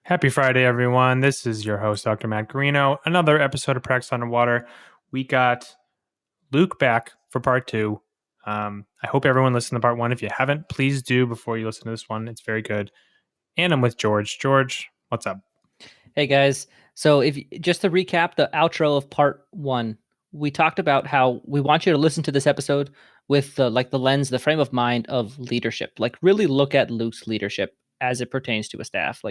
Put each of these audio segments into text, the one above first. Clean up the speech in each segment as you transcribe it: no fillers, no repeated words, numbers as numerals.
Happy Friday, everyone. This is your host, Dr. Matt Garino. Another episode of Practice Underwater. We got Luke back for part two. I hope everyone listened to part one. If you haven't, please do before you listen to this one. It's very good. And I'm with George. George, what's up? Hey guys. So if just to recap the outro of part 1, we talked about how we want you to listen to this episode with the lens, the frame of mind of leadership. Like really look at Luke's leadership as it pertains to a staff.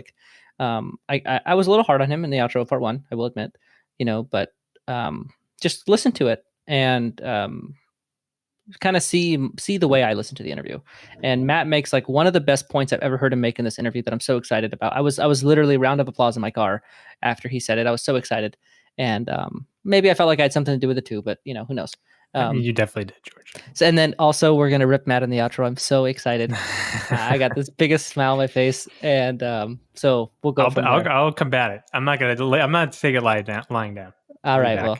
I was a little hard on him in the outro of part 1, I will admit, but just listen to it and kind of see the way I listen to the interview. And Matt makes like one of the best points I've ever heard him make in this interview that I'm so excited about. I was literally round of applause in my car after he said it. I was so excited, and maybe I felt like I had something to do with it too. But who knows? You definitely did, George. So, and then also we're gonna rip Matt in the outro. I'm so excited. I got this biggest smile on my face, and so we'll go from there. I'll combat it. I'm not taking it lying down. All right. Well,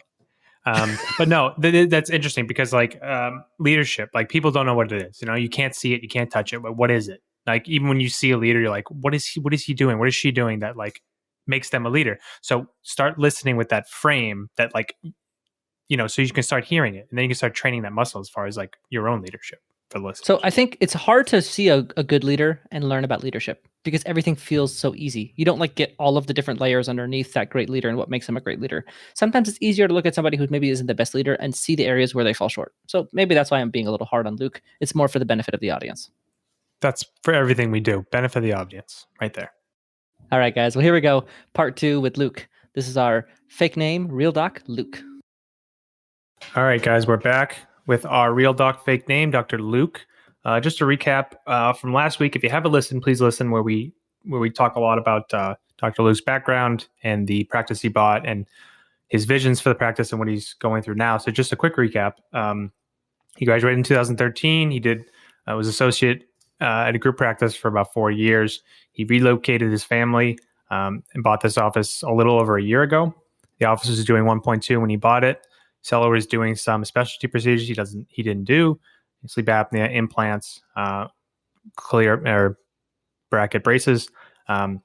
but no, that's interesting because leadership, like people don't know what it is. You can't see it, you can't touch it, but what is it? Like even when you see a leader, you're like, what is he doing? What is she doing that like makes them a leader? So start listening with that frame that so you can start hearing it and then you can start training that muscle as far as like your own leadership for listening. So I think it's hard to see a good leader and learn about leadership because everything feels so easy. You don't like get all of the different layers underneath that great leader and what makes them a great leader. Sometimes it's easier to look at somebody who maybe isn't the best leader and see the areas where they fall short. So maybe that's why I'm being a little hard on Luke. It's more for the benefit of the audience. That's for everything we do. Benefit of the audience right there. All right, guys. Well, here we go. Part 2 with Luke. This is our fake name, real doc, Luke. All right, guys, we're back with our real doc fake name, Dr. Luke. Just to recap from last week, if you haven't listened, please listen where we talk a lot about Dr. Luke's background and the practice he bought and his visions for the practice and what he's going through now. So just a quick recap. He graduated in 2013. He was associate at a group practice for about 4 years. He relocated his family and bought this office a little over a year ago. The office was doing 1.2 when he bought it. Seller was doing some specialty procedures he didn't do, sleep apnea, implants, clear or bracket braces. In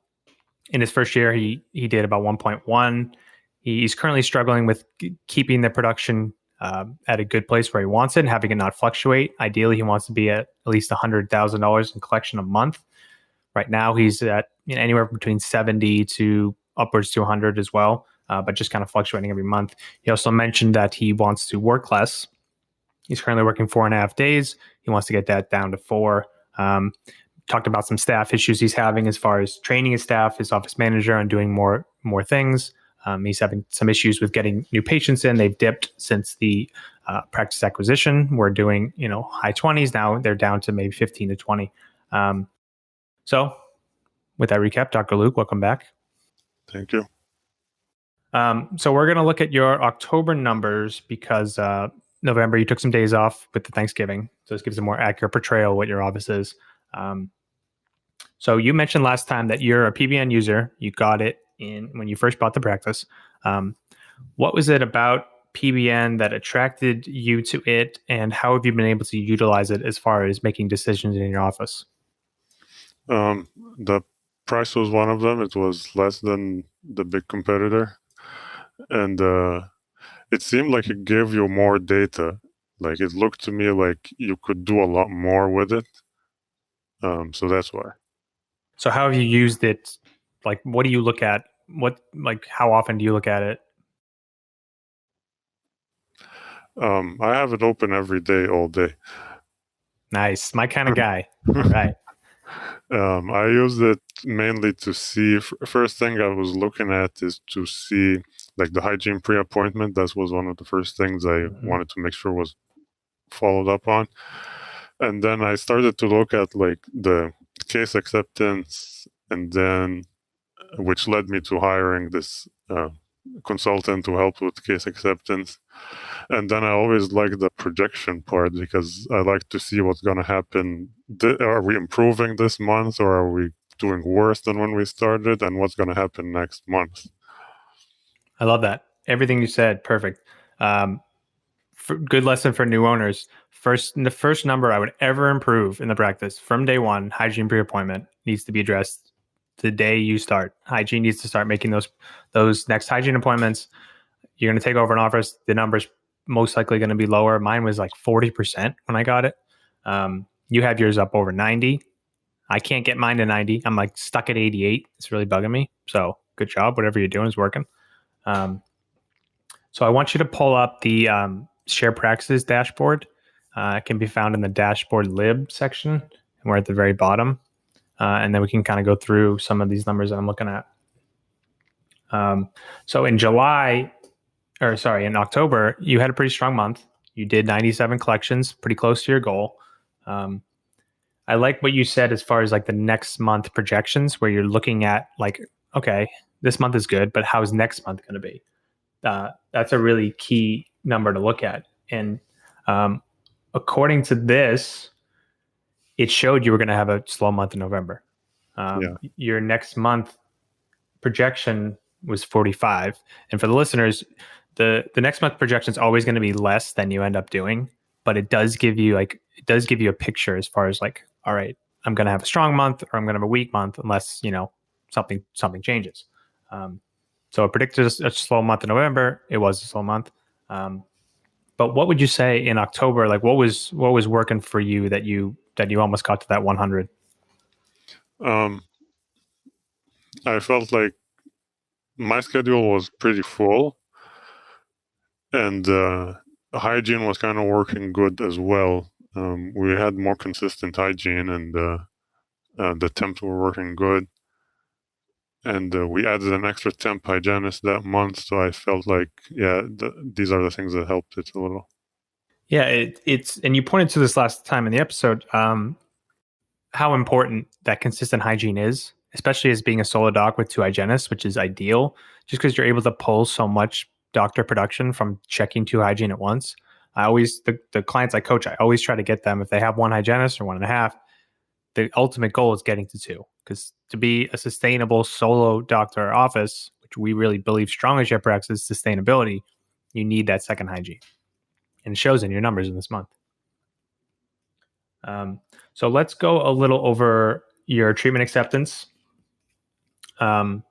his first year, he did about 1.1. He's currently struggling with keeping the production at a good place where he wants it and having it not fluctuate. Ideally, he wants to be at least $100,000 in collection a month. Right now, he's at anywhere between 70 to upwards to 100 as well. But just kind of fluctuating every month. He also mentioned that he wants to work less. He's currently working 4.5 days. He wants to get that down to 4. Talked about some staff issues he's having as far as training his staff, his office manager, and doing more things. He's having some issues with getting new patients in. They've dipped since the practice acquisition. We're doing high 20s now. They're down to maybe 15 to 20. So with that recap, Dr. Luke, welcome back. Thank you. So we're going to look at your October numbers because November you took some days off with the Thanksgiving. So this gives a more accurate portrayal of what your office is. So you mentioned last time that you're a PBN user. You got it when you first bought the practice. What was it about PBN that attracted you to it, and how have you been able to utilize it as far as making decisions in your office? The price was one of them. It was less than the big competitor. And it seemed like it gave you more data. Like it looked to me like you could do a lot more with it. So that's why. So how have you used it? Like, what do you look at? How often do you look at it? I have it open every day, all day. Nice. My kind of guy. All right. I used it mainly to see, first thing I was looking at is to see like the hygiene pre-appointment. That was one of the first things I wanted to make sure was followed up on. And then I started to look at like the case acceptance, and then which led me to hiring this consultant to help with case acceptance. And then I always like the projection part because I like to see what's going to happen. Are we improving this month, or are we doing worse than when we started, and what's going to happen next month? I love that. Everything you said, perfect. Good lesson for new owners. The first number I would ever improve in the practice from day one, hygiene pre-appointment, needs to be addressed the day you start. Hygiene needs to start making those next hygiene appointments. You're going to take over an office. The number's most likely going to be lower. Mine was like 40% when I got it. You have yours up over 90. I can't get mine to 90. I'm like stuck at 88. It's really bugging me. So good job. Whatever you're doing is working. So I want you to pull up the Share Practices dashboard. It can be found in the dashboard lib section. And we're at the very bottom. And then we can kind of go through some of these numbers that I'm looking at. So in October, you had a pretty strong month. You did 97 collections, pretty close to your goal. I like what you said as far as like the next month projections, where you're looking at like, okay, this month is good, but how's next month going to be? That's a really key number to look at. And according to this, it showed you were going to have a slow month in November. Your next month projection was 45. And for the listeners, the next month projection is always going to be less than you end up doing, but it does give you a picture as far as like, all right, I'm going to have a strong month or I'm going to have a weak month unless, something changes. So it predicted a slow month in November. It was a slow month. But what would you say in October? Like what was working for you that you almost got to that 100? I felt like my schedule was pretty full, and hygiene was kind of working good as well. We had more consistent hygiene, and the temps were working good. And we added an extra temp hygienist that month, so I felt like, these are the things that helped it a little. Yeah, it's and you pointed to this last time in the episode, how important that consistent hygiene is, especially as being a solo doc with 2 hygienists, which is ideal, just because you're able to pull so much doctor production from checking 2 hygiene at once. The clients I coach, I always try to get them, if they have 1 hygienist or 1.5, the ultimate goal is getting to 2, because to be a sustainable solo doctor office, which we really believe strongly at Share is sustainability, you need that second hygiene. And it shows in your numbers in this month. So let's go a little over your treatment acceptance. You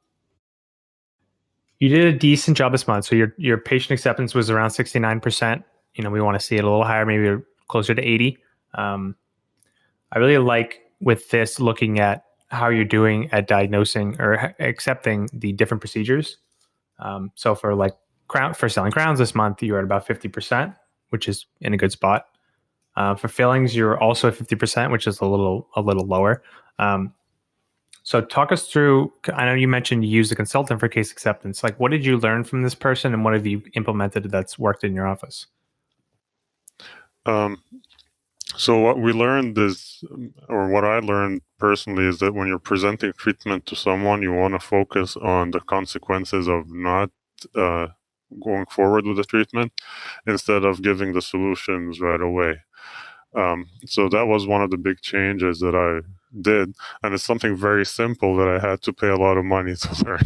did a decent job this month. So your patient acceptance was around 69%. We want to see it a little higher, maybe closer to 80. I really like with this looking at how you're doing at diagnosing or accepting the different procedures. So for selling crowns this month, you're at about 50%, which is in a good spot. For fillings, you're also at 50%, which is a little lower. So talk us through, I know you mentioned you used a consultant for case acceptance. Like, what did you learn from this person and what have you implemented that's worked in your office? So what we learned is, or what I learned personally, is that when you're presenting treatment to someone, you want to focus on the consequences of not going forward with the treatment instead of giving the solutions right away. So that was one of the big changes that I did, and it's something very simple that I had to pay a lot of money to learn.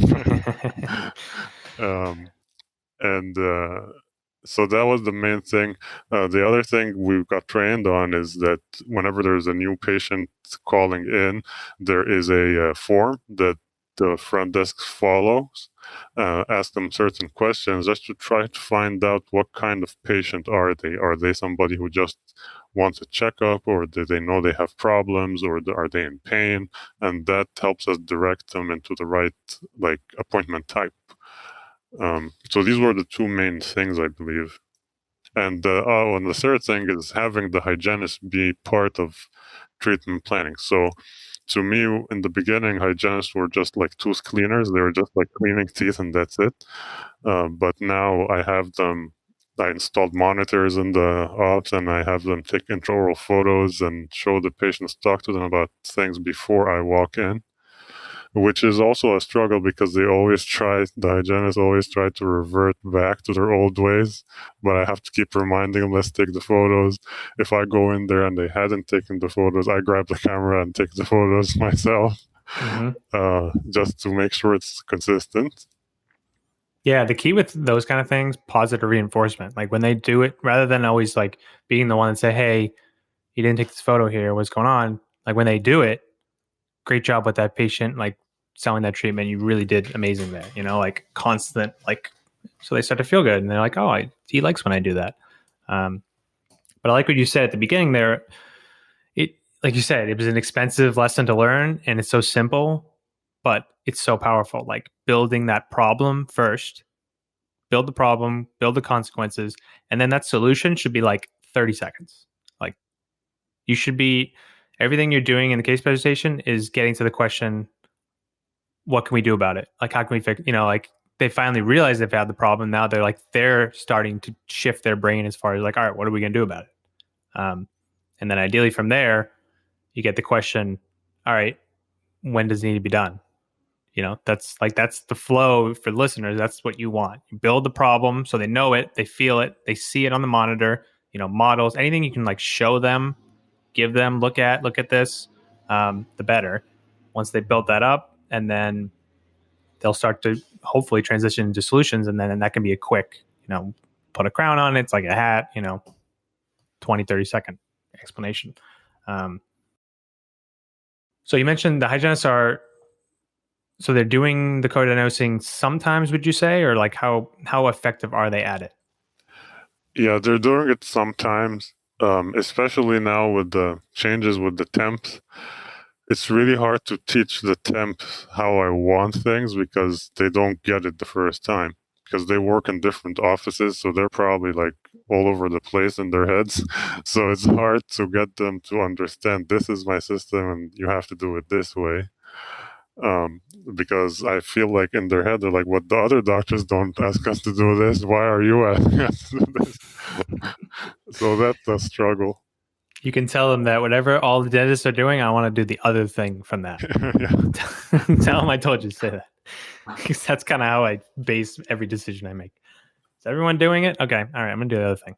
So that was the main thing. The other thing we got trained on is that whenever there's a new patient calling in, there is a form that the front desk follows, ask them certain questions just to try to find out what kind of patient are they. Are they somebody who just wants a checkup, or do they know they have problems, or are they in pain? And that helps us direct them into the right appointment type. So these were the 2 main things, I believe. And and the third thing is having the hygienist be part of treatment planning. So to me, in the beginning, hygienists were just like tooth cleaners. They were just like cleaning teeth and that's it. But now I installed monitors in the ops, and I have them take intraoral photos and show the patients, talk to them about things before I walk in, which is also a struggle because the hygienists always try to revert back to their old ways, but I have to keep reminding them, let's take the photos. If I go in there and they hadn't taken the photos, I grab the camera and take the photos myself, just to make sure it's consistent. Yeah, the key with those kind of things, positive reinforcement. Like when they do it, rather than always like being the one and say, hey, you didn't take this photo here, what's going on? Like when they do it, great job with that patient, like selling that treatment. You really did amazing there, like constant, like, so they start to feel good and they're like, oh, he likes when I do that. But I like what you said at the beginning there. Like you said, it was an expensive lesson to learn and it's so simple, but it's so powerful. Like building that problem first, build the problem, build the consequences, and then that solution should be like 30 seconds. Like you should be, everything you're doing in the case presentation is getting to the question, what can we do about it? Like, how can we fix, like they finally realize they've had the problem. Now they're starting to shift their brain as far as like, all right, what are we going to do about it? And then ideally from there, you get the question, all right, when does it need to be done? That's the flow for listeners. That's what you want. You build the problem so they know it, they feel it, they see it on the monitor, models, anything you can like show them, give them, look at this, the better. Once they built that up, and then they'll start to hopefully transition into solutions. And that can be a quick, put a crown on it. It's like a hat, 20, 30-second explanation. So you mentioned the hygienists so they're doing the co-diagnosing sometimes, would you say, or like how effective are they at it? Yeah, they're doing it sometimes, especially now with the changes with the temps. It's really hard to teach the temps how I want things because they don't get it the first time, because they work in different offices, so they're probably like all over the place in their heads. So it's hard to get them to understand this is my system and you have to do it this way. Because I feel like in their head they're like, what, the other doctors don't ask us to do this, why are you asking us to do this? So that's a struggle. You can tell them that whatever all the dentists are doing, I want to do the other thing from that. Tell them I told you to say that, because that's kind of how I base every decision I make. Is everyone doing it? Okay, all right, I'm gonna do the other thing.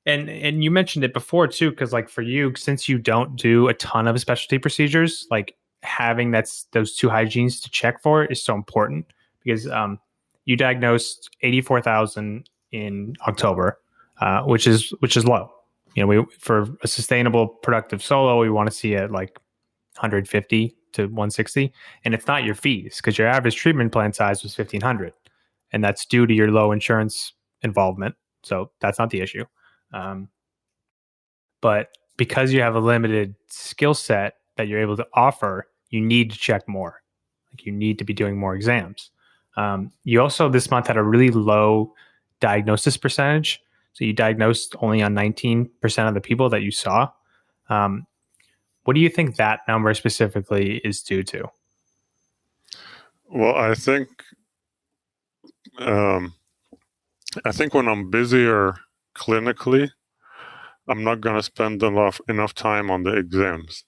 And you mentioned it before too, because like for you, since you don't do a ton of specialty procedures, like having those two hygienes to check for is so important, because you diagnosed 84,000 in October, which is low. We for a sustainable productive solo, we want to see it like 150 to 160, and it's not your fees, because your average treatment plan size was 1,500, and that's due to your low insurance involvement. So that's not the issue. But because you have a limited skill set that you're able to offer, you need to check more. Like you need to be doing more exams. You also this month had a really low diagnosis percentage. So you diagnosed only on 19% of the people that you saw. What do you think that number specifically is due to? Well, I think when I'm busier clinically, I'm not going to spend enough time on the exams.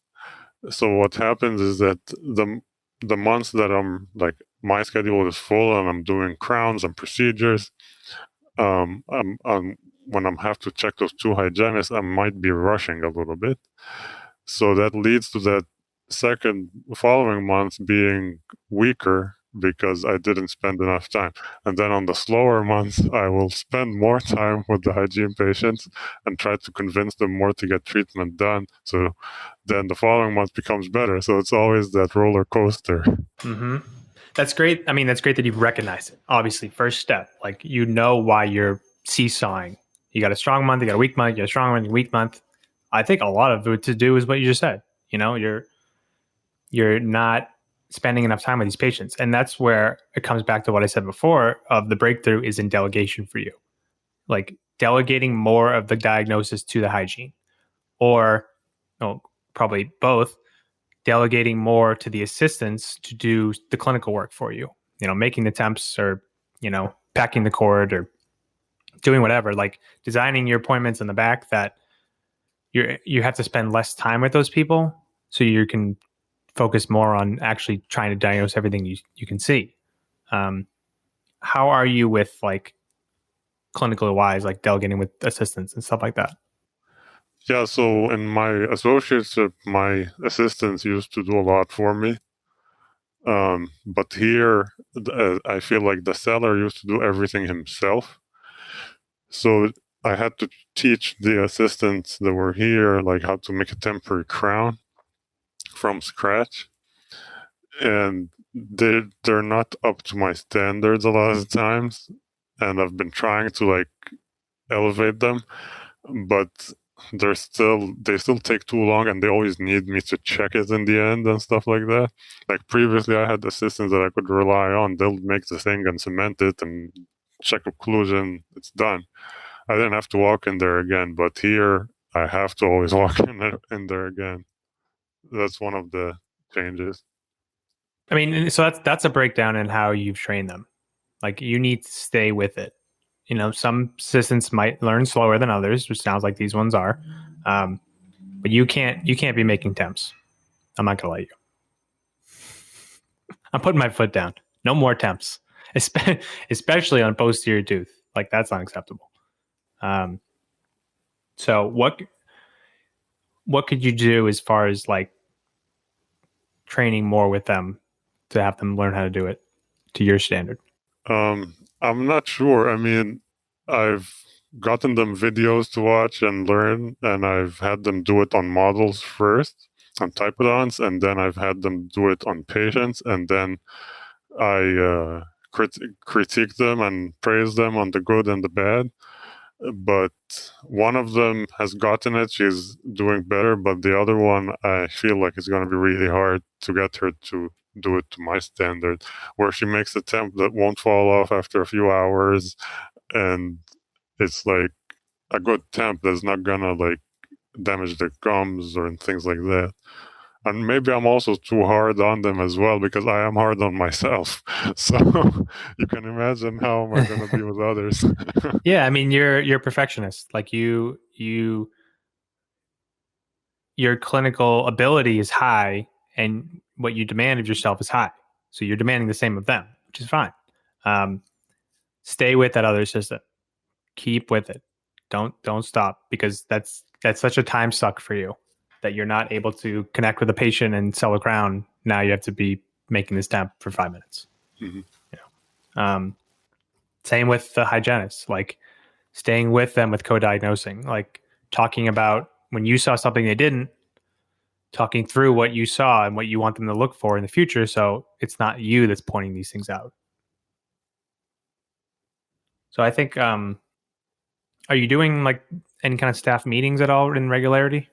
So what happens is that the months that I'm like, my schedule is full and I'm doing crowns and procedures, when I have to check those two hygienists, I might be rushing a little bit. So that leads to that second following month being weaker because I didn't spend enough time. And then on the slower months, I will spend more time with the hygiene patients and try to convince them more to get treatment done. So then the following month becomes better. So it's always that roller coaster. Mm-hmm. That's great. I mean, that's great that you've recognized it. Obviously, first step, like why you're seesawing. You got a strong month, you got a weak month, you got a strong month, a weak month. I think a lot of it to do is what you just said. You're not spending enough time with these patients. And that's where it comes back to what I said before of the breakthrough is in delegation for you. Like delegating more of the diagnosis to the hygiene, or probably both, delegating more to the assistants to do the clinical work for you, making the temps or, packing the cord or doing whatever, like designing your appointments in the back that you have to spend less time with those people so you can focus more on actually trying to diagnose everything you can see. How are you with like clinically wise, like delegating with assistants and stuff like that? Yeah, so in my associateship, my assistants used to do a lot for me. But here, I feel like the seller used to do everything himself. So I had to teach the assistants that were here, like how to make a temporary crown from scratch. and they're not up to my standards a lot of the times, and I've been trying to like elevate them, but they still take too long, and they always need me to check it in the end and stuff like that. Like previously, I had assistants that I could rely on. They'll make the thing and cement it and check occlusion. It's done. I didn't have to walk in there again, but here I have to always walk in there again. That's one of the changes. I mean, so that's a breakdown in how you've trained them. Like you need to stay with it. You know, some assistants might learn slower than others, which sounds like these ones are. But you can't be making temps. I'm not gonna let you. I'm putting my foot down. No more temps, especially on posterior tooth. Like that's unacceptable. So what could you do as far as like training more with them to have them learn how to do it to your standard? I'm not sure. I mean, I've gotten them videos to watch and learn, and I've had them do it on models first, on typodons, and then I've had them do it on patients, and then I critique them and praise them on the good and the bad. But one of them has gotten it. She's doing better, but the other one, I feel like it's going to be really hard to get her to do it to my standard, where she makes a temp that won't fall off after a few hours, and it's like a good temp that's not gonna like damage their gums or things like that. And maybe I'm also too hard on them as well, because I am hard on myself. So you can imagine how am I going to be with others. Yeah, I mean you're a perfectionist. Like your clinical ability is high, and what you demand of yourself is high. So you're demanding the same of them, which is fine. Stay with that other assistant. Keep with it. Don't stop, because that's such a time suck for you that you're not able to connect with a patient and sell a crown. Now you have to be making this temp for 5 minutes. Mm-hmm. You know? Same with the hygienist, like staying with them with co-diagnosing, like talking about when you saw something they didn't, talking through what you saw and what you want them to look for in the future. So it's not you that's pointing these things out. So I think, are you doing like any kind of staff meetings at all in regularity?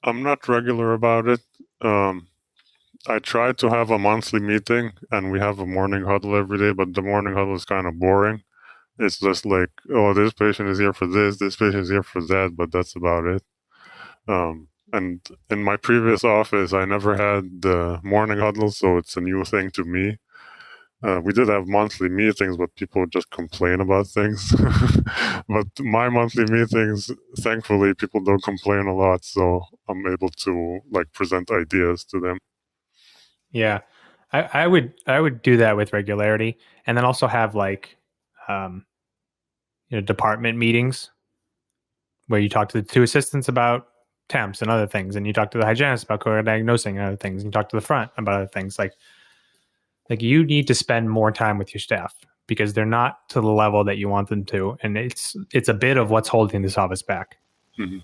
I'm not regular about it. I try to have a monthly meeting, and we have a morning huddle every day, but the morning huddle is kind of boring. It's just like, oh, this patient is here for this patient is here for that, but that's about it. And in my previous office, I never had the morning huddle, so it's a new thing to me. We did have monthly meetings, but people would just complain about things. But my monthly meetings, thankfully, people don't complain a lot, so I'm able to like present ideas to them. Yeah, I would do that with regularity, and then also have like, department meetings where you talk to the two assistants about temps and other things, and you talk to the hygienist about co-diagnosing and other things, and you talk to the front about other things. Like you need to spend more time with your staff because they're not to the level that you want them to, and it's a bit of what's holding this office back. Mm-hmm.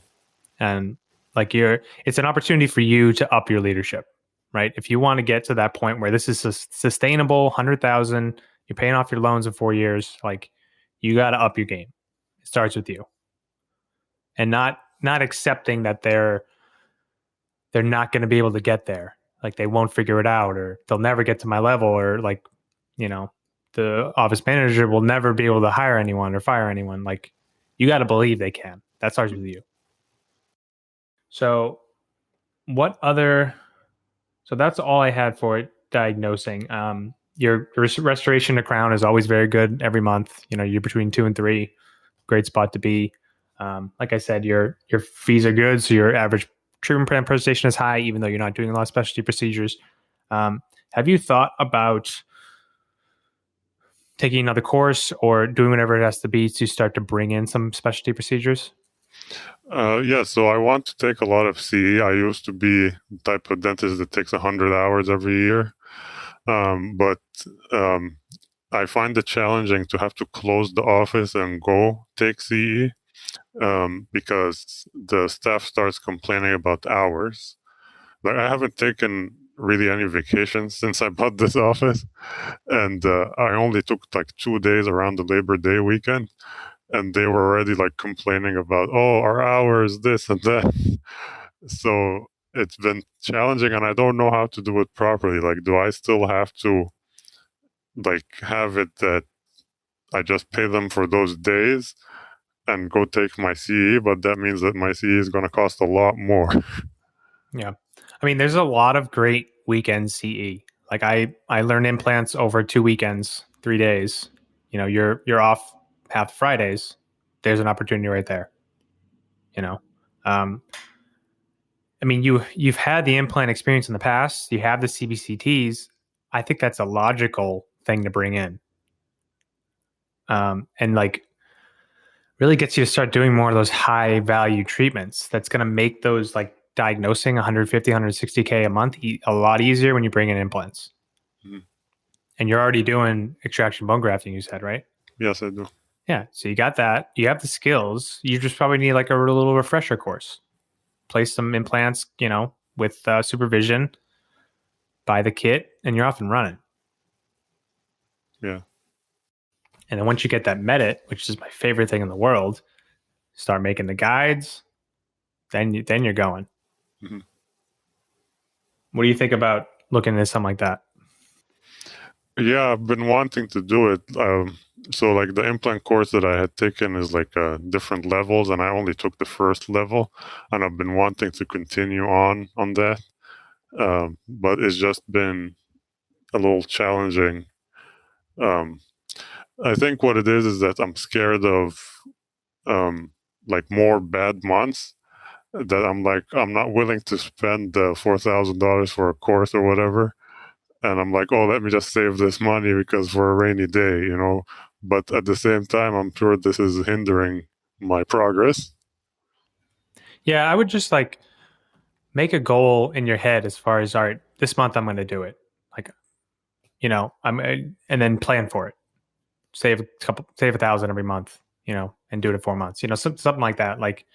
And like it's an opportunity for you to up your leadership, right? If you want to get to that point where this is sustainable, 100,000, you're paying off your loans in 4 years, like you got to up your game. It starts with you, and not accepting that they're not going to be able to get there. Like they won't figure it out, or they'll never get to my level, or like, the office manager will never be able to hire anyone or fire anyone. Like you got to believe they can. That starts with you. So so that's all I had for diagnosing. Your restoration to crown is always very good every month. You're between 2 and 3, great spot to be. Like I said, your fees are good. So your average treatment plan presentation is high, even though you're not doing a lot of specialty procedures. Have you thought about taking another course or doing whatever it has to be to start to bring in some specialty procedures? Yeah, so I want to take a lot of CE. I used to be the type of dentist that takes 100 hours every year. But I find it challenging to have to close the office and go take CE because the staff starts complaining about hours. Like I haven't taken really any vacations since I bought this office, and I only took like 2 days around the Labor Day weekend, and they were already like complaining about, oh, our hours, this and that. So it's been challenging, and I don't know how to do it properly. Like, do I still have to like have it that I just pay them for those days and go take my CE, but that means that my CE is going to cost a lot more. Yeah. I mean, there's a lot of great weekend CE. Like I learned implants over 2 weekends, 3 days. You know, you're off half Fridays. There's an opportunity right there. You know, um, I mean, you've had the implant experience in the past. You have the CBCTs. I think that's a logical thing to bring in, and like really gets you to start doing more of those high value treatments. That's going to make those like diagnosing 150, 160K a month a lot easier when you bring in implants. Mm-hmm. And you're already doing extraction bone grafting, you said, right? Yes, I do. Yeah. So you got that. You have the skills. You just probably need like a little refresher course. Place some implants, you know, with supervision, buy the kit, and you're off and running. Yeah. And then once you get that Medit, which is my favorite thing in the world, start making the guides, then you're going. Mm-hmm. What do you think about looking at something like that? Yeah, I've been wanting to do it. So like the implant course that I had taken is like different levels, and I only took the first level, and I've been wanting to continue on that. But it's just been a little challenging. I think what it is that I'm scared of like more bad months, that I'm not willing to spend $4,000 for a course or whatever. And I'm like, oh, let me just save this money because for a rainy day, you know. But at the same time, I'm sure this is hindering my progress. Yeah, I would just like make a goal in your head as far as, all right, this month I'm going to do it. Like, you know, and then plan for it. Save $1,000 every month, you know, and do it in 4 months. You know, something like that. Like,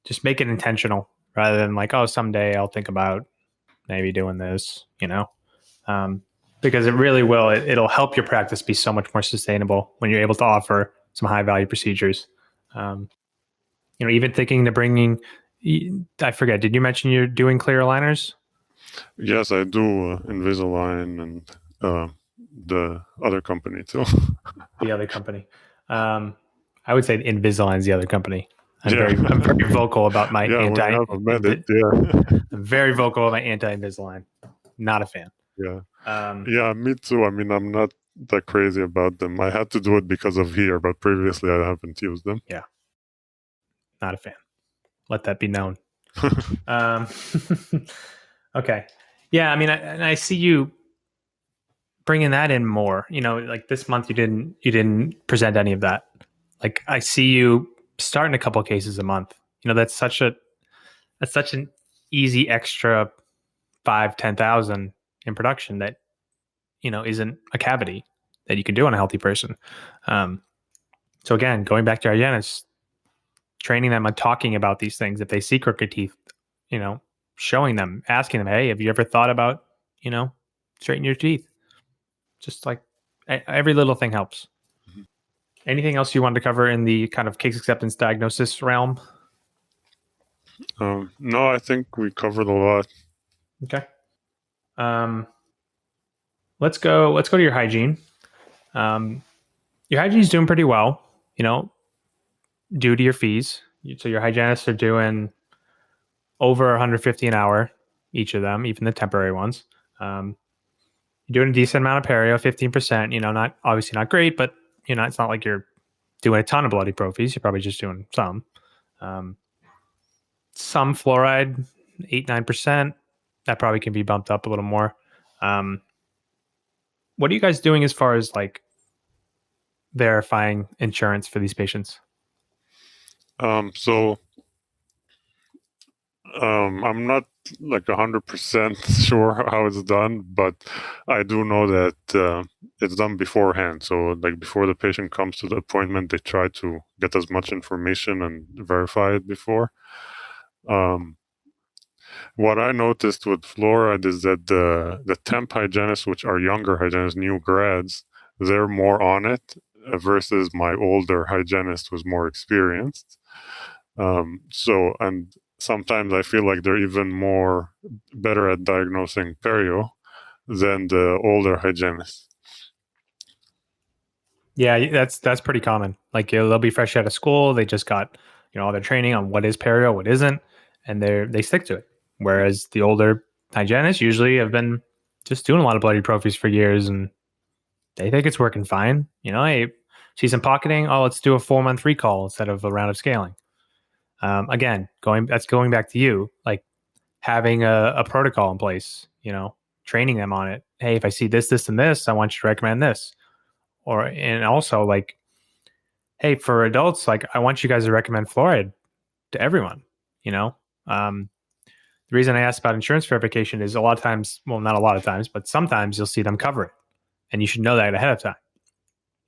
just make it intentional rather than like, oh, someday I'll think about maybe doing this. You know, because it really will. It'll help your practice be so much more sustainable when you're able to offer some high value procedures. You know, even thinking to bringing, I forget, did you mention you're doing clear aligners? Yes, I do. Invisalign and the other company too. The other company. I would say Invisalign is the other company. I'm very vocal about my anti. I'm very vocal about my anti-Invisalign. Not a fan. Yeah. Yeah, me too. I mean, I'm not that crazy about them. I had to do it because of here, but previously I haven't used them. Yeah. Not a fan. Let that be known. Okay. Yeah, I mean, I see you bringing that in more. You know, like this month you didn't present any of that. Like I see you starting a couple of cases a month. You know, that's such an easy extra 5,000-10,000 in production that, you know, isn't a cavity that you can do on a healthy person. So again, going back to our hygienists, training them on talking about these things. If they see crooked teeth, you know, showing them, asking them, hey, have you ever thought about, you know, straightening your teeth? Just like every little thing helps. Mm-hmm. Anything else you wanted to cover in the kind of case acceptance diagnosis realm? No, I think we covered a lot. Okay. Let's go to your hygiene. Your hygiene is doing pretty well, you know, due to your fees. So your hygienists are doing over 150 an hour, each of them, even the temporary ones. You're doing a decent amount of perio, 15%, you know, not obviously not great, but you know, it's not like you're doing a ton of bloody prophies. You're probably just doing some. Some fluoride, 8-9%. That probably can be bumped up a little more. What are you guys doing as far as like verifying insurance for these patients? So I'm not like 100% sure how it's done, but I do know that it's done beforehand. So like before the patient comes to the appointment, they try to get as much information and verify it before. What I noticed with fluoride is that the temp hygienists, which are younger hygienists, new grads, they're more on it versus my older hygienist who's more experienced. And sometimes I feel like they're even more better at diagnosing perio than the older hygienists. Yeah, that's pretty common. Like they'll be fresh out of school. They just got all their training on what is perio, what isn't, and they stick to it. Whereas the older hygienists usually have been just doing a lot of bloody prophies for years, and they think it's working fine. Hey, see some pocketing. Oh, let's do a 4-month recall instead of a round of scaling. Again, going back to you, like having a protocol in place. Training them on it. Hey, if I see this, this, and this, I want you to recommend this. And also like, hey, for adults, like I want you guys to recommend fluoride to everyone. The reason I asked about insurance verification is a lot of times, well, not a lot of times, but sometimes you'll see them cover it, and you should know that ahead of time.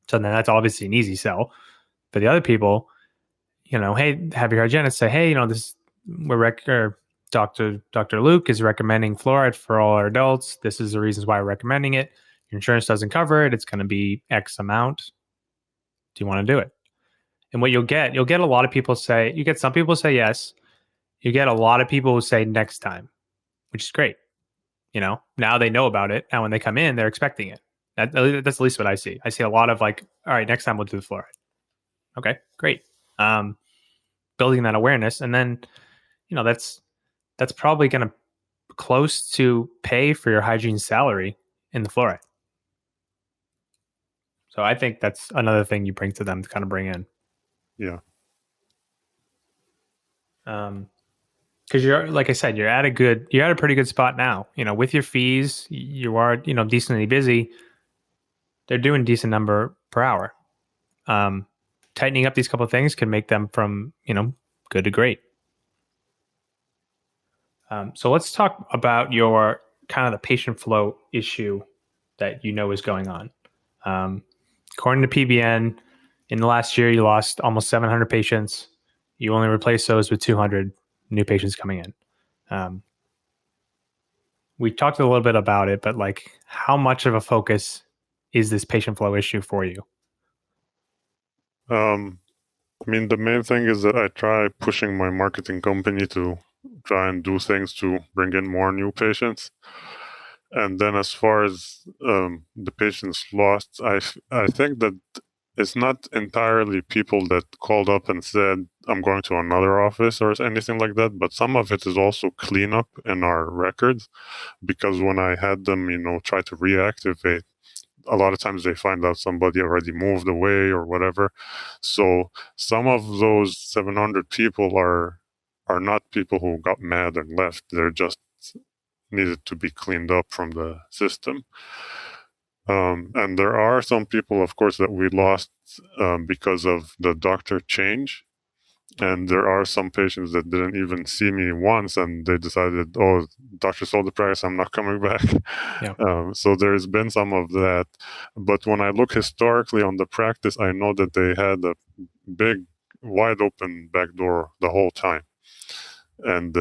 So then that's obviously an easy sell. But the other people, hey, have your hygienist say, hey, this or Dr. Luke is recommending fluoride for all our adults. This is the reasons why we're recommending it. Your insurance doesn't cover it. It's going to be X amount. Do you want to do it? And what you'll get a lot of people say, you get some people say yes. You get a lot of people who say next time, which is great. Now they know about it. Now when they come in, they're expecting it. That's at least what I see. I see a lot of like, all right, next time we'll do the fluoride. Okay, great. Building that awareness. And then, that's probably going to close to pay for your hygiene salary in the fluoride. So I think that's another thing you bring to them to kind of bring in. Yeah. Because you're, like I said, you're at a pretty good spot now. With your fees, you are, decently busy. They're doing a decent number per hour. Tightening up these couple of things can make them from, good to great. So let's talk about your kind of the patient flow issue that is going on. According to PBN, in the last year, you lost almost 700 patients. You only replaced those with 200 new patients coming in. We talked a little bit about it, but like, how much of a focus is this patient flow issue for you? The main thing is that I try pushing my marketing company to try and do things to bring in more new patients. And then as far as the patients lost, I think that it's not entirely people that called up and said, I'm going to another office or anything like that, but some of it is also cleanup in our records, because when I had them, try to reactivate, a lot of times they find out somebody already moved away or whatever. So some of those 700 people are not people who got mad and left. They're just needed to be cleaned up from the system. And there are some people, of course, that we lost because of the doctor change. And there are some patients that didn't even see me once, and they decided, oh, doctor sold the price, I'm not coming back. Yeah. So there's been some of that. But when I look historically on the practice, I know that they had a big, wide open back door the whole time. And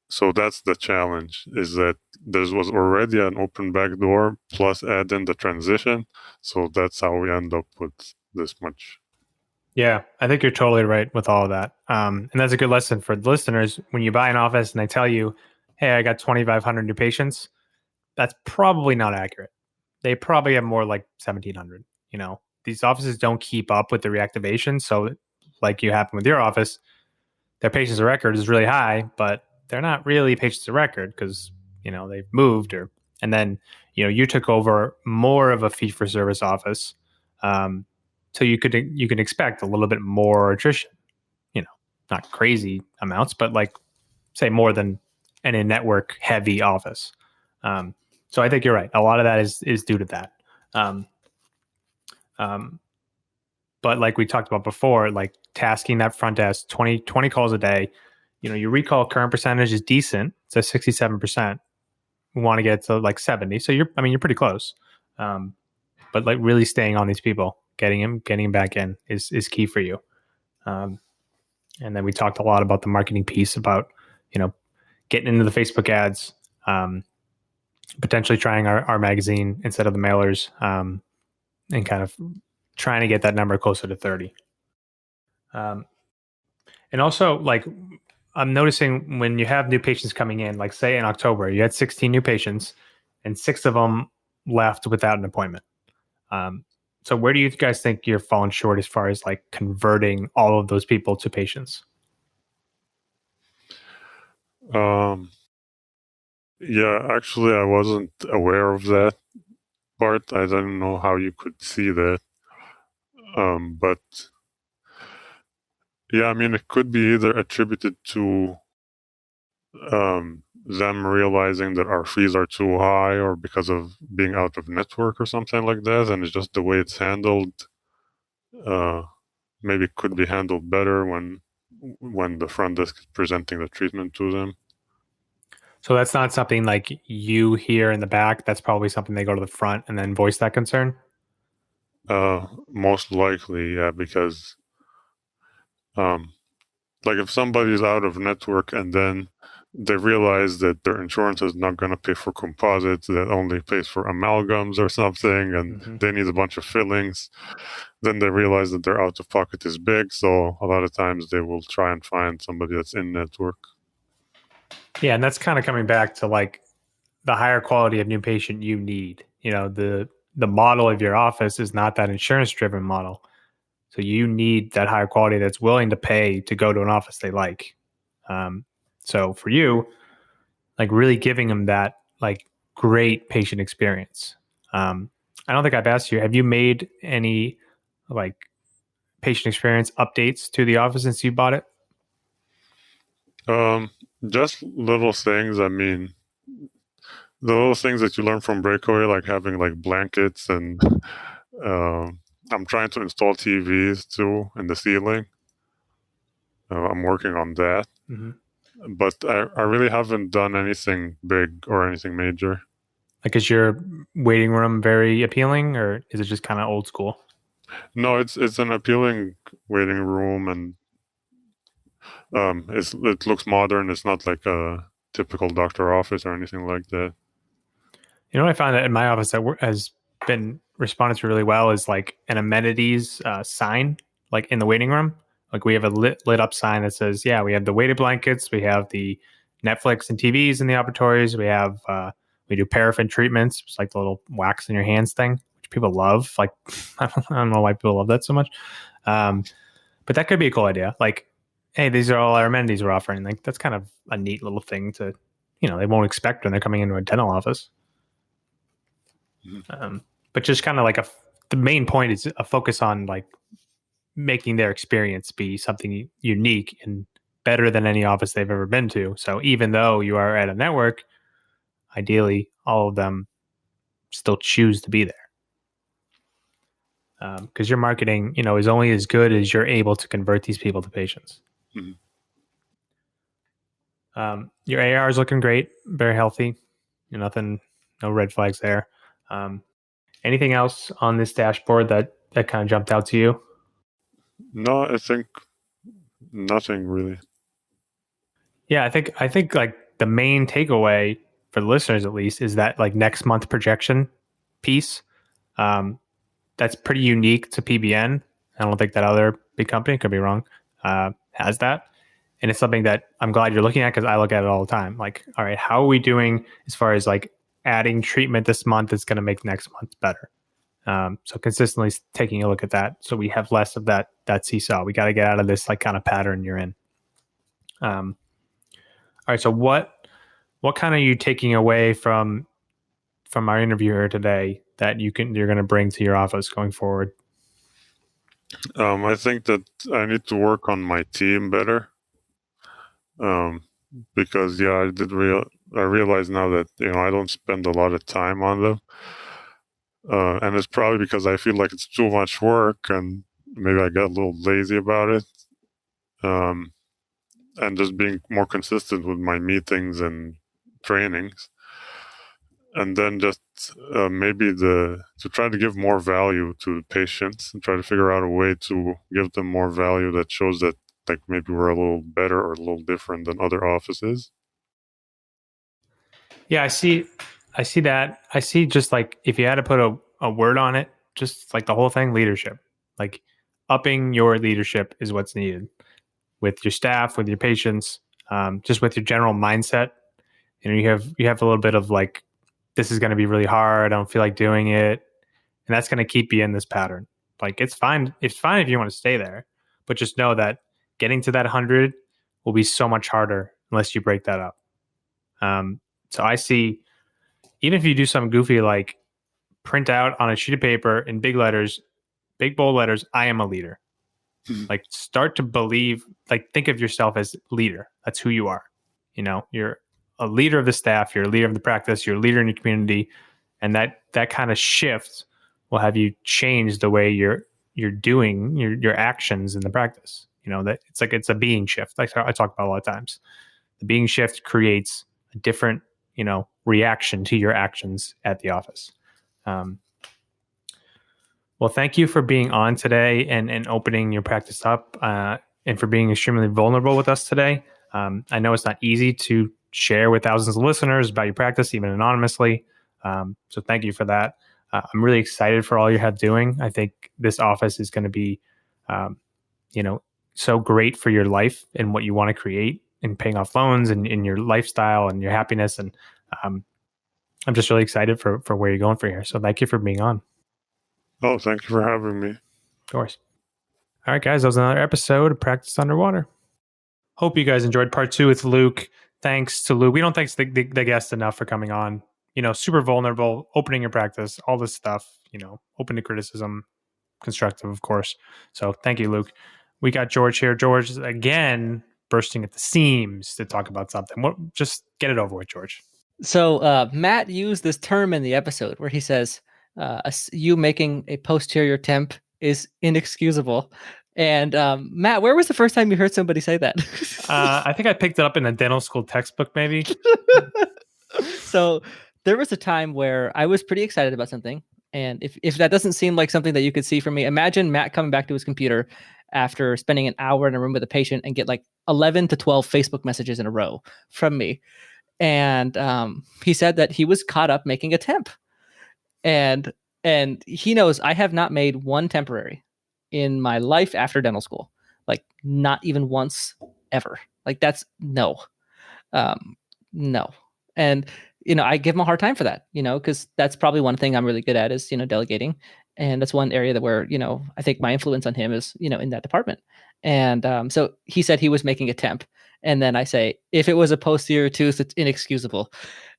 so that's the challenge, is that there was already an open back door, plus add in the transition. So that's how we end up with this much. Yeah, I think you're totally right with all of that. And that's a good lesson for the listeners. When you buy an office and they tell you, hey, I got 2,500 new patients, that's probably not accurate. They probably have more like 1,700. These offices don't keep up with the reactivation. So like you happen with your office, their patients of record is really high, but they're not really patients of record because, they've moved and then, you took over more of a fee for service office. So you can expect a little bit more attrition, not crazy amounts, but like say more than an in-network heavy office. So I think you're right. A lot of that is due to that. But like we talked about before, like tasking that front desk 20 calls a day, your recall current percentage is decent. It's at 67%. We want to get to like 70. So you're pretty close. But like really staying on these people, getting them back in is key for you. And then we talked a lot about the marketing piece about, getting into the Facebook ads, potentially trying our magazine instead of the mailers, and kind of trying to get that number closer to 30. And also, like, I'm noticing when you have new patients coming in, like say in October, you had 16 new patients and 6 of them left without an appointment. So where do you guys think you're falling short as far as like converting all of those people to patients? Yeah, actually, I wasn't aware of that part. I didn't know how you could see that. But yeah, I mean, it could be either attributed to them realizing that our fees are too high, or because of being out of network or something like that. And it's just the way it's handled. Maybe it could be handled better when the front desk is presenting the treatment to them. So that's not something like you hear in the back. That's probably something they go to the front and then voice that concern. Most likely, yeah, because like if somebody's out of network and then they realize that their insurance is not going to pay for composites, that only pays for amalgams or something, and they need a bunch of fillings, then they realize that their out of pocket is big. So a lot of times they will try and find somebody that's in network. Yeah, and that's kind of coming back to like the higher quality of new patient you need. You know, the model of your office is not that insurance driven model. So you need that higher quality that's willing to pay to go to an office they like. So for you, like really giving them that like great patient experience. I don't think I've asked you, have you made any like patient experience updates to the office since you bought it? Just little things. I mean, the little things that you learn from Breakaway, like having like blankets, and I'm trying to install TVs too in the ceiling. I'm working on that, but I really haven't done anything big or anything major. Like, is your waiting room very appealing, or is it just kind of old school? No, it's an appealing waiting room, and it looks modern. It's not like a typical doctor office or anything like that. You know what I found that in my office that has been responded to really well is like an amenities sign, like in the waiting room. Like we have a lit up sign that says, "Yeah, we have the weighted blankets, we have the Netflix and TVs in the operatories, we do paraffin treatments, it's like the little wax in your hands thing, which people love. Like I don't know why people love that so much, but that could be a cool idea. Like, hey, these are all our amenities we're offering. Like that's kind of a neat little thing to, they won't expect when they're coming into a dental office. But just kind of like the main point is a focus on like making their experience be something unique and better than any office they've ever been to. So even though you are at a network, ideally all of them still choose to be there. Because your marketing, is only as good as you're able to convert these people to patients. Your AR is looking great, very healthy. Nothing, no red flags there. Anything else on this dashboard that kind of jumped out to you? No, I think nothing really. Yeah, I think like the main takeaway for the listeners at least is that like next month projection piece. That's pretty unique to PBN. I don't think that other big company, could be wrong, has that. And it's something that I'm glad you're looking at because I look at it all the time. Like, all right, how are we doing as far as like adding treatment this month that's going to make next month better? So consistently taking a look at that, so we have less of that seesaw. We got to get out of this like kind of pattern you're in. All right, so what kind of are you taking away from our interview here today that you're going to bring to your office going forward? I think that I need to work on my team better. Because yeah, I realize now that I don't spend a lot of time on them, and it's probably because I feel like it's too much work, and maybe I get a little lazy about it. And just being more consistent with my meetings and trainings, and then just maybe to try to give more value to patients and try to figure out a way to give them more value that shows that like maybe we're a little better or a little different than other offices. Yeah, I see that. I see just like if you had to put a word on it, just like the whole thing, leadership. Like upping your leadership is what's needed with your staff, with your patients, just with your general mindset. You have a little bit of like, this is going to be really hard. I don't feel like doing it, and that's going to keep you in this pattern. Like it's fine. It's fine if you want to stay there, but just know that getting to that 100 will be so much harder unless you break that up. So I see, even if you do something goofy like print out on a sheet of paper in big letters, big bold letters, I am a leader. Like start to believe, like think of yourself as leader. That's who you are. You're a leader of the staff, you're a leader of the practice, you're a leader in your community. And that kind of shift will have you change the way you're doing your actions in the practice. That it's a being shift. Like I talk about a lot of times. The being shift creates a different, reaction to your actions at the office. Well, thank you for being on today and opening your practice up and for being extremely vulnerable with us today. I know it's not easy to share with thousands of listeners about your practice, even anonymously. So thank you for that. I'm really excited for all you have doing. I think this office is going to be, so great for your life and what you want to create and paying off loans and in your lifestyle and your happiness. And I'm just really excited for where you're going for here. So thank you for being on. Oh, thank you for having me. Of course. All right, guys, that was another episode of Practice Underwater. Hope you guys enjoyed part 2 with Luke. Thanks to Luke. We don't thank the guest enough for coming on. Super vulnerable, opening your practice, all this stuff, open to criticism, constructive, of course. So thank you, Luke. We got George here. George is again bursting at the seams to talk about something. Just get it over with, George. So Matt used this term in the episode where he says, you making a posterior temp is inexcusable. And Matt, where was the first time you heard somebody say that? I think I picked it up in a dental school textbook, maybe. So there was a time where I was pretty excited about something. And if that doesn't seem like something that you could see from me, imagine Matt coming back to his computer after spending an hour in a room with a patient and get like 11 to 12 Facebook messages in a row from me. And he said that he was caught up making a temp. And he knows I have not made one temporary in my life after dental school. Like not even once ever. Like that's no. No. And I give him a hard time for that, because that's probably one thing I'm really good at is, delegating. And that's one area that where, I think my influence on him is, in that department. And so he said he was making a temp. And then I say, if it was a posterior tooth, it's inexcusable.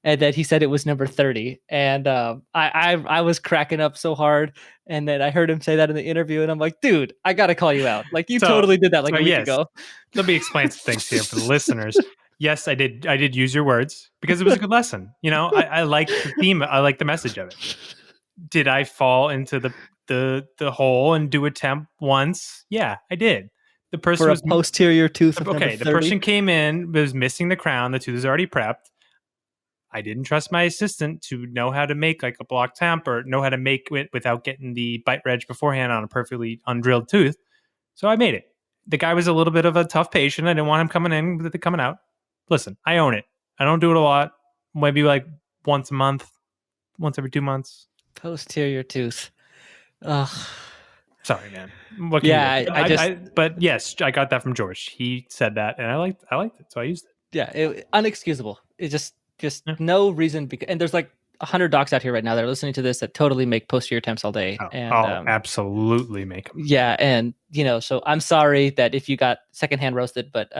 And then he said it was number 30. And I was cracking up so hard. And then I heard him say that in the interview. And I'm like, dude, I got to call you out. Like you totally did that like a week ago. Let me explain some things here for the listeners. Yes, I did use your words because it was a good lesson. I like the theme. I like the message of it. Did I fall into the hole and do a temp once? Yeah, I did. The person was posterior tooth. Okay, the person came in, was missing the crown. The tooth is already prepped. I didn't trust my assistant to know how to make like a block temp or know how to make it without getting the bite reg beforehand on a perfectly undrilled tooth. So I made it. The guy was a little bit of a tough patient. I didn't want him coming in with it coming out. Listen, I own it. I don't do it a lot. Maybe like once a month, once every 2 months. Posterior tooth. Ugh. Sorry, man. What can you do? But yes, I got that from George. He said that, and I liked it, so I used it. Yeah, unexcusable. It just no reason. And there's like 100 docs out here right now that are listening to this that totally make posterior temps all day. And absolutely make them. Yeah, and so I'm sorry that if you got secondhand roasted, but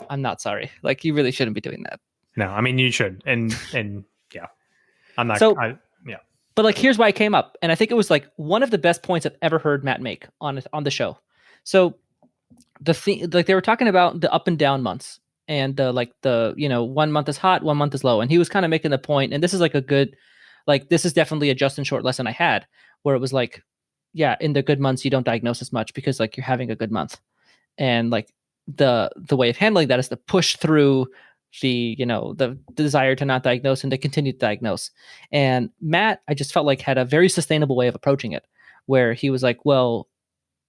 I'm not sorry. Like you really shouldn't be doing that. No, I mean you should, and yeah, I'm not. So, yeah. But like, here's why I came up, and I think it was like one of the best points I've ever heard Matt make on the show. So the thing, like they were talking about the up and down months, and the 1 month is hot, 1 month is low, and he was kind of making the point, and this is like a good, like this is definitely a Justin Short lesson I had, where it was like, yeah, in the good months you don't diagnose as much because like you're having a good month, and like the way of handling that is to push through the desire to not diagnose and to continue to diagnose. And Matt, I just felt like had a very sustainable way of approaching it, where he was like, well,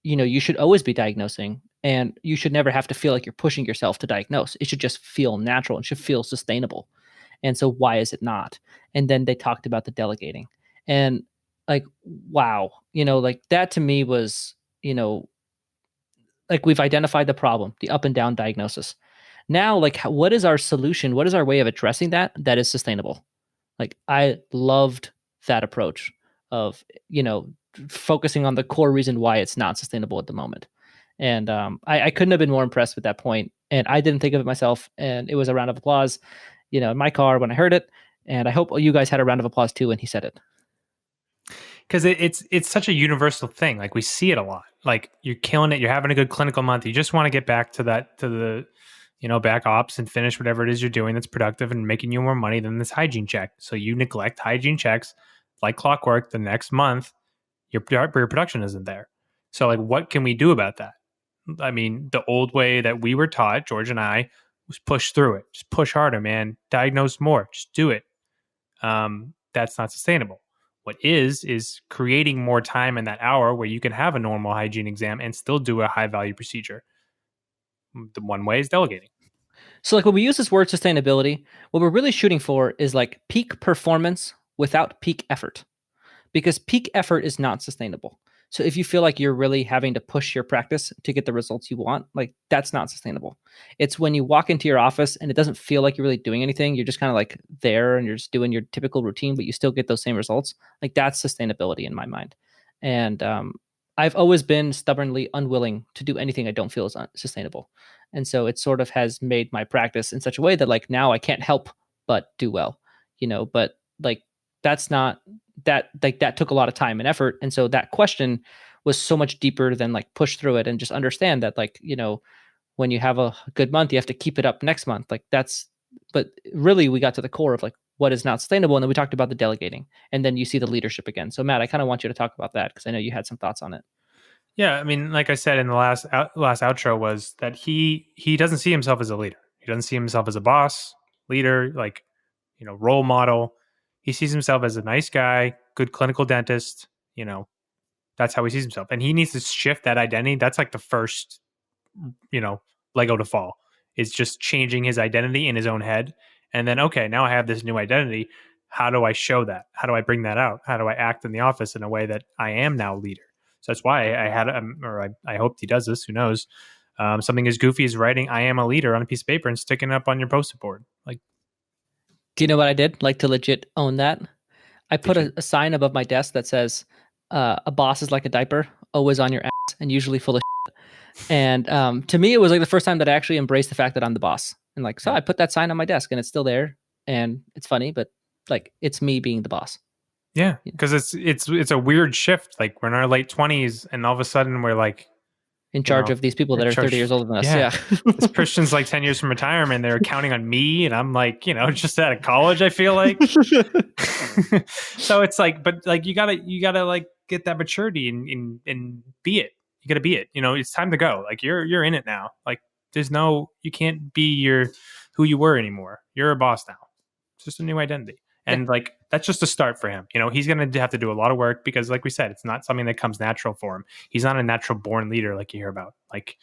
you should always be diagnosing, and you should never have to feel like you're pushing yourself to diagnose. It should just feel natural and should feel sustainable. And so why is it not? And then they talked about the delegating. And like, wow, like that to me was, like we've identified the problem, the up and down diagnosis. Now, like, what is our solution? What is our way of addressing that is sustainable? Like, I loved that approach of, focusing on the core reason why it's not sustainable at the moment. And I couldn't have been more impressed with that point. And I didn't think of it myself. And it was a round of applause, in my car when I heard it. And I hope you guys had a round of applause too when he said it. Because it's such a universal thing. Like we see it a lot. Like you're killing it. You're having a good clinical month. You just want to get back to the back ops and finish whatever it is you're doing that's productive and making you more money than this hygiene check. So you neglect hygiene checks like clockwork. The next month, your production isn't there. So like, what can we do about that? I mean, the old way that we were taught, George and I, was push through it. Just push harder, man. Diagnose more. Just do it. That's not sustainable. What is creating more time in that hour where you can have a normal hygiene exam and still do a high value procedure. The one way is delegating. So like when we use this word sustainability, what we're really shooting for is like peak performance without peak effort, because peak effort is not sustainable. So if you feel like you're really having to push your practice to get the results you want, like that's not sustainable. It's when you walk into your office and it doesn't feel like you're really doing anything. You're just kind of like there and you're just doing your typical routine, but you still get those same results. Like that's sustainability in my mind. And I've always been stubbornly unwilling to do anything I don't feel is sustainable. And so it sort of has made my practice in such a way that like now I can't help but do well, but like that's not that, like that took a lot of time and effort. And so that question was so much deeper than like push through it and just understand that like, when you have a good month, you have to keep it up next month. Like that's, but really we got to the core of like what is not sustainable. And then we talked about the delegating and then you see the leadership again. So Matt, I kind of want you to talk about that because I know you had some thoughts on it. Yeah. I mean, like I said in the last outro was that he doesn't see himself as a leader. He doesn't see himself as a boss, leader, like, role model. He sees himself as a nice guy, good clinical dentist, that's how he sees himself. And he needs to shift that identity. That's like the first, Lego to fall. It's just changing his identity in his own head. And then, okay, now I have this new identity. How do I show that? How do I bring that out? How do I act in the office in a way that I am now a leader? So that's why I had, I hoped he does this. Who knows? Something as goofy as writing "I am a leader" on a piece of paper and sticking it up on your post-it board. Like, do you know what I did? Like to legit own that. I put a sign above my desk that says, "A boss is like a diaper, always on your ass and usually full of shit." And to me, it was like the first time that I actually embraced the fact that I'm the boss. And like, so I put that sign on my desk and it's still there. And it's funny, but like, it's me being the boss. Yeah, because it's a weird shift. Like we're in our late 20s, and all of a sudden we're like in charge of these people that are 30 years older than us. Yeah. This Christian's like 10 years from retirement. They're counting on me, and I'm like, just out of college. I feel like. So it's like, but like you gotta like get that maturity and be it. You gotta be it. It's time to go. Like you're in it now. Like you can't be who you were anymore. You're a boss now. It's just a new identity. And like, that's just a start for him. He's going to have to do a lot of work because like we said, it's not something that comes natural for him. He's not a natural born leader like you hear about. Like,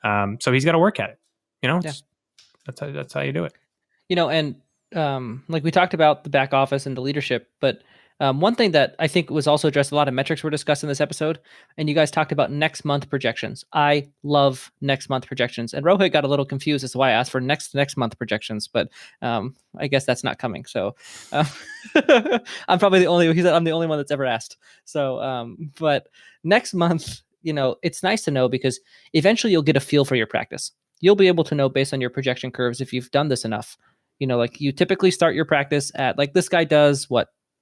so he's got to work at it. That's how you do it. And like we talked about the back office and the leadership, but one thing that I think was also addressed, a lot of metrics were discussed in this episode, and you guys talked about next month projections. I love next month projections, and Rohit got a little confused as to why I asked for next month projections, but I guess that's not coming. So I'm probably he said I'm the only one that's ever asked. So, but next month, it's nice to know because eventually you'll get a feel for your practice. You'll be able to know based on your projection curves if you've done this enough. Like you typically start your practice at like this guy does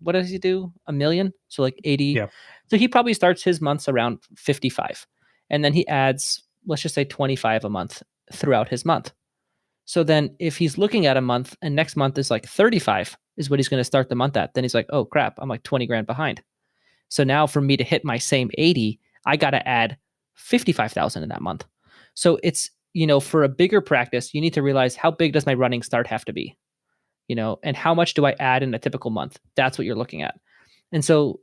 what does he do? 1 million? So like 80. Yeah. So he probably starts his months around 55. And then he adds, let's just say 25 a month throughout his month. So then if he's looking at a month and next month is like 35 is what he's going to start the month at, then he's like, oh crap, I'm like 20 grand behind. So now for me to hit my same 80, I got to add 55,000 in that month. So it's, for a bigger practice, you need to realize how big does my running start have to be? And how much do I add in a typical month? That's what you're looking at. And so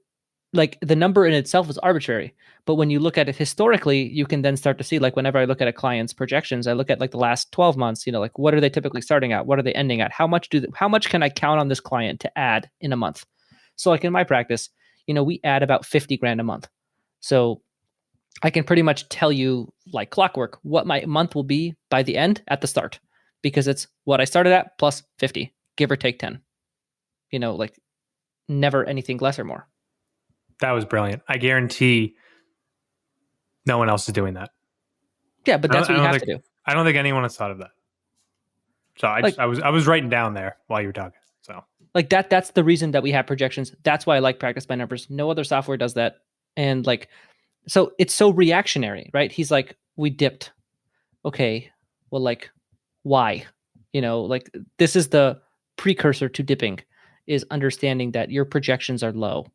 like the number in itself is arbitrary, but when you look at it historically, you can then start to see, like whenever I look at a client's projections, I look at like the last 12 months, like what are they typically starting at? What are they ending at? How much can I count on this client to add in a month? So like in my practice, we add about 50 grand a month. So I can pretty much tell you like clockwork what my month will be by the end at the start, because it's what I started at plus 50, give or take 10, like never anything less or more. That was brilliant. I guarantee no one else is doing that. Yeah, but that's what you have to do. I don't think anyone has thought of that. So I was writing down there while you were talking. So like that's the reason that we have projections. That's why I like practice by numbers. No other software does that. And like, so it's so reactionary, right? He's like, we dipped. Okay, well, like, why? Like this is the precursor to dipping, is understanding that your projections are low.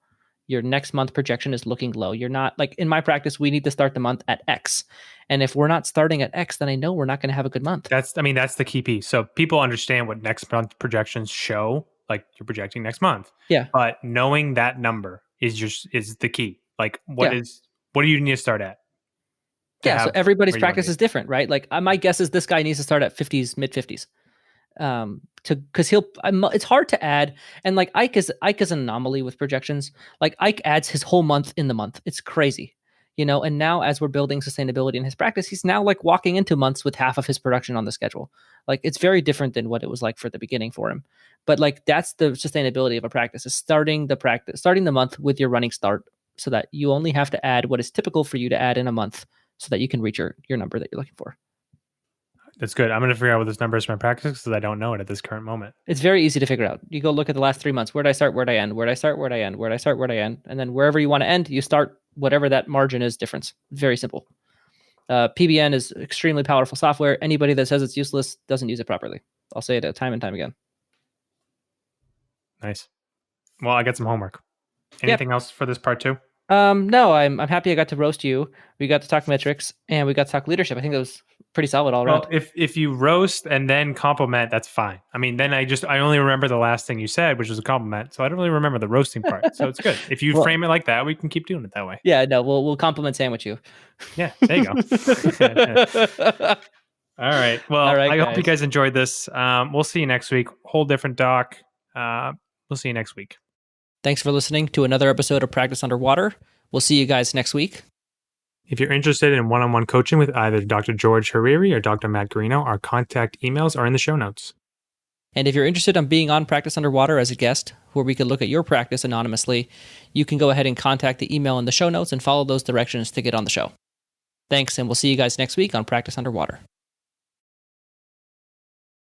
Your next month projection is looking low. You're not, like in my practice, we need to start the month at X. And if we're not starting at X, then I know we're not going to have a good month. That's the key piece. So people understand what next month projections show, like you're projecting next month. Yeah. But knowing that number is the key. Like what do you need to start at? Yeah. So everybody's practice is different, right? Like my guess is this guy needs to start at 50s, mid 50s. Because it's hard to add, and like Ike is an anomaly with projections. Like Ike adds his whole month in the month. It's crazy, and now as we're building sustainability in his practice, he's now like walking into months with half of his production on the schedule. Like it's very different than what it was like for the beginning for him. But like that's the sustainability of a practice, is starting the month with your running start, so that you only have to add what is typical for you to add in a month, so that you can reach your number that you're looking for. That's good. I'm going to figure out what this number is for my practice, because I don't know it at this current moment. It's very easy to figure out. You go look at the last 3 months. Where did I start? Where did I end? Where did I start? Where did I end? Where did I start? Where did I end? And then wherever you want to end, you start whatever that margin is difference. Very simple. PBN is extremely powerful software. Anybody that says it's useless doesn't use it properly. I'll say it time and time again. Nice. Well, I got some homework. Anything else for this part 2? No, I'm happy I got to roast you. We got to talk metrics and we got to talk leadership. I think that was pretty solid all around. Well, if you roast and then compliment, that's fine. I mean, then I only remember the last thing you said, which was a compliment. So I don't really remember the roasting part. So it's good. If you frame it like that, we can keep doing it that way. Yeah, no, we'll compliment sandwich you. Yeah, there you go. All right. Well, I hope you guys enjoyed this. We'll see you next week. Whole different doc. We'll see you next week. Thanks for listening to another episode of Practice Underwater. We'll see you guys next week. If you're interested in one-on-one coaching with either Dr. George Hariri or Dr. Matt Garino, our contact emails are in the show notes. And if you're interested in being on Practice Underwater as a guest, where we could look at your practice anonymously, you can go ahead and contact the email in the show notes and follow those directions to get on the show. Thanks, and we'll see you guys next week on Practice Underwater.